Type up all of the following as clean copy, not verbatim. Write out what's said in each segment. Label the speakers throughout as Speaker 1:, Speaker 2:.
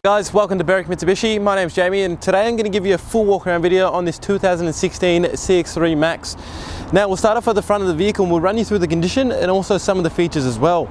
Speaker 1: Guys, welcome to Berwick Mitsubishi. My name's Jamie and today I'm going to give you a full walk around video on this 2016 CX-3 Maxx. Now we'll start off at the front of the vehicle and we'll run you through the condition and also some of the features as well.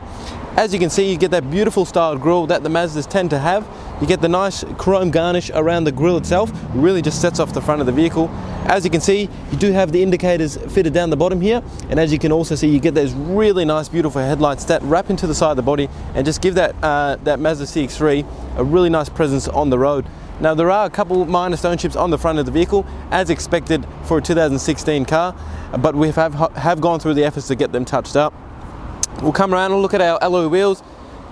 Speaker 1: As you can see, you get that beautiful styled grille that the Mazdas tend to have. You get the nice chrome garnish around the grille itself, really just sets off the front of the vehicle. As you can see, you do have the indicators fitted down the bottom here, and as you can also see, you get those really nice beautiful headlights that wrap into the side of the body and just give that Mazda CX-3 a really nice presence on the road. Now there are a couple minor stone chips on the front of the vehicle as expected for a 2016 car, but we have gone through the efforts to get them touched up. We'll come around and look at our alloy wheels.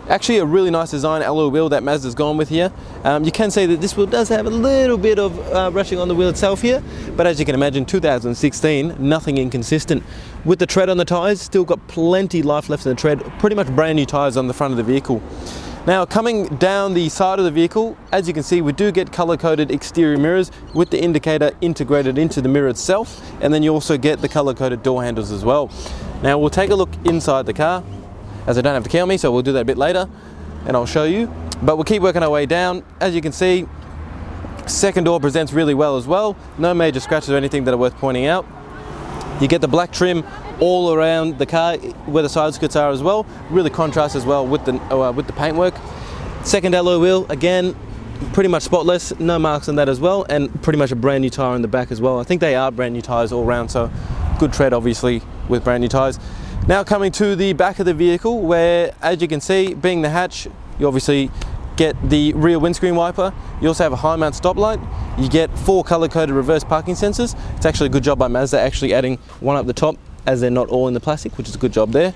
Speaker 1: Actually a really nice design alloy wheel that Mazda's gone with here. You can say that this wheel does have a little bit of brushing on the wheel itself here, but as you can imagine, 2016, nothing inconsistent. With the tread on the tyres, still got plenty life left in the tread, pretty much brand new tyres on the front of the vehicle. Now coming down the side of the vehicle, as you can see, we do get color-coded exterior mirrors with the indicator integrated into the mirror itself, and then you also get the color-coded door handles as well. Now we'll take a look inside the car, as I don't have the key on me, so we'll do that a bit later and I'll show you. But we'll keep working our way down. As you can see, second door presents really well as well. No major scratches or anything that are worth pointing out. You get the black trim all around the car where the side skirts are as well. Really contrasts as well with the paintwork. Second alloy wheel, again, pretty much spotless, no marks on that as well, and pretty much a brand new tyre in the back as well. I think they are brand new tyres all around, so good tread obviously with brand new tyres. Now coming to the back of the vehicle, where as you can see, being the hatch, you obviously get the rear windscreen wiper. You also have a high mount stoplight. You get 4 color-coded reverse parking sensors. It's actually a good job by Mazda actually adding one up the top, as they're not all in the plastic, which is a good job there.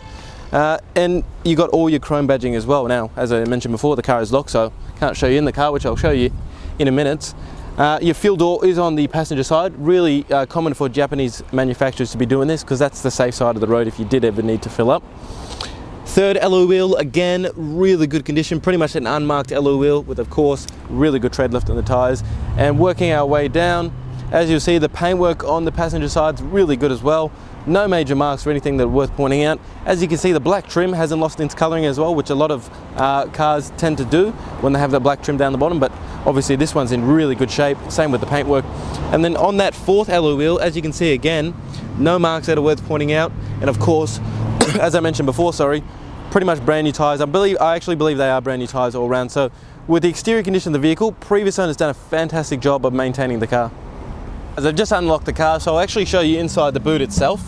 Speaker 1: And you got all your chrome badging as well. Now, as I mentioned before, the car is locked, so can't show you in the car, which I'll show you in a minute. Your fuel door is on the passenger side. Really common for Japanese manufacturers to be doing this because that's the safe side of the road if you did ever need to fill up. Third alloy wheel, again, really good condition, pretty much an unmarked alloy wheel with, of course, really good tread lift on the tyres. And working our way down, as you'll see, the paintwork on the passenger side is really good as well. No major marks or anything that are worth pointing out. As you can see, the black trim hasn't lost its colouring as well, which a lot of cars tend to do when they have the black trim down the bottom, but obviously this one's in really good shape, same with the paintwork. And then on that fourth alloy wheel, as you can see again, no marks that are worth pointing out, and of course, as I mentioned before, pretty much brand new tyres. I actually believe they are brand new tyres all around. So with the exterior condition of the vehicle, previous owners done a fantastic job of maintaining the car. As I've just unlocked the car, so I'll actually show you inside the boot itself.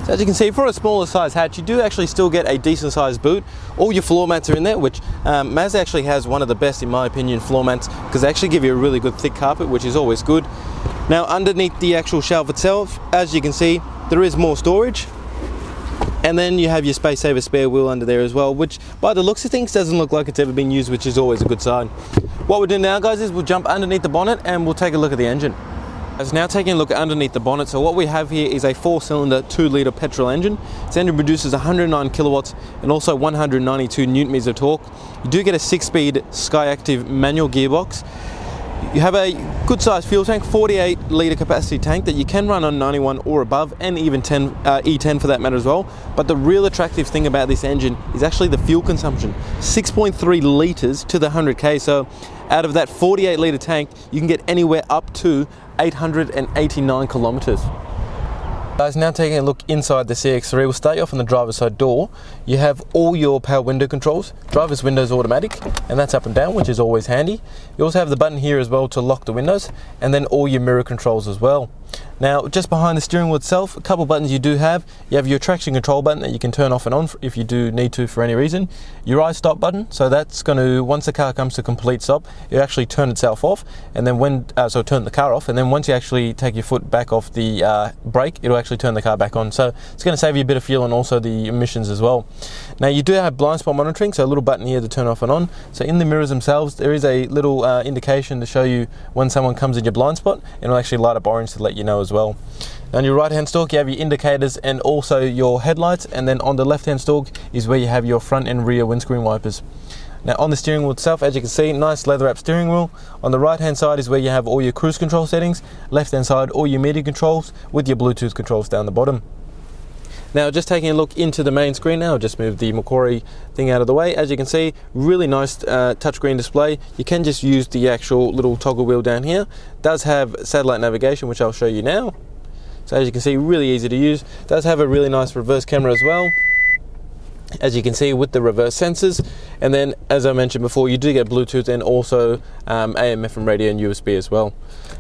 Speaker 1: So as you can see, for a smaller size hatch, you do actually still get a decent sized boot. All your floor mats are in there, which Mazda actually has one of the best, in my opinion, floor mats, because they actually give you a really good thick carpet, which is always good. Now underneath the actual shelf itself, as you can see, there is more storage. And then you have your space saver spare wheel under there as well, which by the looks of things doesn't look like it's ever been used, which is always a good sign. What we're doing now, guys, is we'll jump underneath the bonnet and we'll take a look at the engine. As now taking a look underneath the bonnet, so what we have here is a 4-cylinder 2-litre petrol engine. This engine produces 109 kilowatts and also 192 newton meters of torque. You do get a 6-speed Skyactiv manual gearbox. You have a good sized fuel tank, 48 litre capacity tank that you can run on 91 or above, and even E10 for that matter as well. But the real attractive thing about this engine is actually the fuel consumption. 6.3 litres to the 100k, so out of that 48 litre tank, you can get anywhere up to 889 kilometers. Guys, now taking a look inside the CX-3, we'll start you off on the driver's side door. You have all your power window controls. Driver's window is automatic, and that's up and down, which is always handy. You also have the button here as well to lock the windows, and then all your mirror controls as well. Now, just behind the steering wheel itself, a couple buttons you do have. You have your traction control button that you can turn off and on if you do need to for any reason. Your I-stop button, so that's going to, once the car comes to complete stop, it'll actually turn itself off, and then so turn the car off, and then once you actually take your foot back off the brake, it'll actually turn the car back on. So it's going to save you a bit of fuel and also the emissions as well. Now you do have blind spot monitoring, so a little button here to turn off and on. So in the mirrors themselves, there is a little indication to show you when someone comes in your blind spot, and it'll actually light up orange to let you know as well. On your right hand stalk you have your indicators and also your headlights, and then on the left hand stalk is where you have your front and rear windscreen wipers. Now on the steering wheel itself, as you can see, nice leather wrap steering wheel. On the right hand side is where you have all your cruise control settings, left hand side all your media controls with your Bluetooth controls down the bottom. Now just taking a look into the main screen now, I'll just move the Macquarie thing out of the way. As you can see, really nice touchscreen display. You can just use the actual little toggle wheel down here. It does have satellite navigation, which I'll show you now. So as you can see, really easy to use. It does have a really nice reverse camera as well, as you can see with the reverse sensors. And then, as I mentioned before, you do get Bluetooth and also AM, FM radio and USB as well.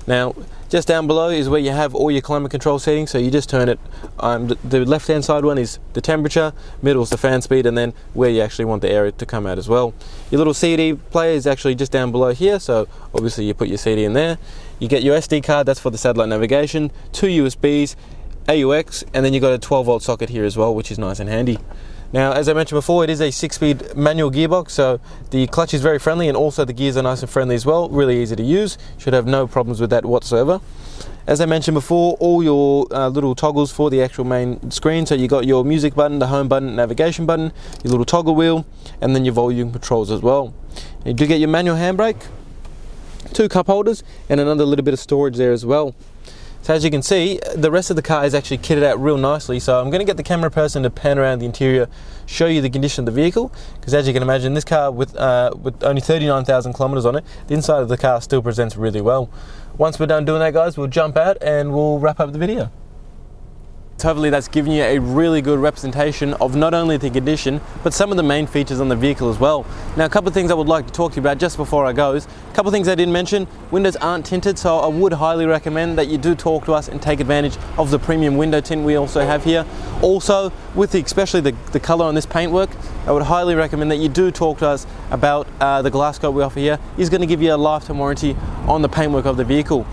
Speaker 1: Now, just down below is where you have all your climate control settings. So you just turn it, the left-hand side one is the temperature, middle is the fan speed, and then where you actually want the air to come out as well. Your little CD player is actually just down below here, so obviously you put your CD in there. You get your SD card, that's for the satellite navigation, 2 USBs, AUX, and then you got a 12-volt socket here as well, which is nice and handy. Now, as I mentioned before, it is a 6-speed manual gearbox, so the clutch is very friendly and also the gears are nice and friendly as well, really easy to use. Should have no problems with that whatsoever. As I mentioned before, all your little toggles for the actual main screen, so you got your music button, the home button, navigation button, your little toggle wheel, and then your volume controls as well. You do get your manual handbrake, 2 cup holders, and another little bit of storage there as well. So as you can see, the rest of the car is actually kitted out real nicely. So I'm going to get the camera person to pan around the interior, show you the condition of the vehicle, because as you can imagine, this car with only 39,000 kilometers on it, the inside of the car still presents really well. Once we're done doing that, guys, we'll jump out and we'll wrap up the video. Hopefully that's given you a really good representation of not only the condition, but some of the main features on the vehicle as well. Now, a couple of things I would like to talk to you about just before I go. A couple of things I didn't mention: windows aren't tinted, so I would highly recommend that you do talk to us and take advantage of the premium window tint we also have here. Also, with especially the color on this paintwork, I would highly recommend that you do talk to us about the glass coat we offer here. It's going to give you a lifetime warranty on the paintwork of the vehicle.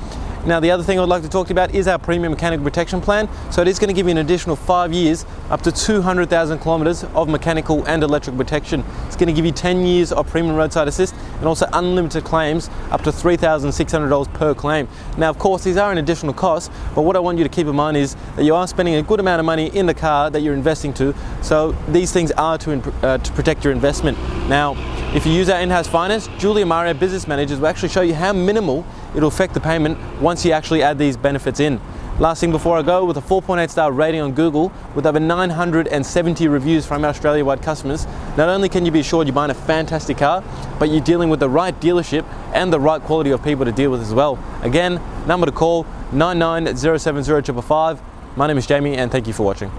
Speaker 1: Now, the other thing I'd like to talk to you about is our premium mechanical protection plan. So it is going to give you an additional 5 years, up to 200,000 kilometers of mechanical and electric protection. It's going to give you 10 years of premium roadside assist and also unlimited claims up to $3,600 per claim. Now, of course, these are an additional cost, but what I want you to keep in mind is that you are spending a good amount of money in the car that you're investing to. So these things are to protect your investment. Now, if you use our in-house finance, Julia Mario business managers will actually show you how minimal it'll affect the payment once you actually add these benefits in. Last thing before I go, with a 4.8 star rating on Google, with over 970 reviews from our Australia-wide customers, not only can you be assured you're buying a fantastic car, but you're dealing with the right dealership and the right quality of people to deal with as well. Again, number to call, 99070555. My name is Jamie, and thank you for watching.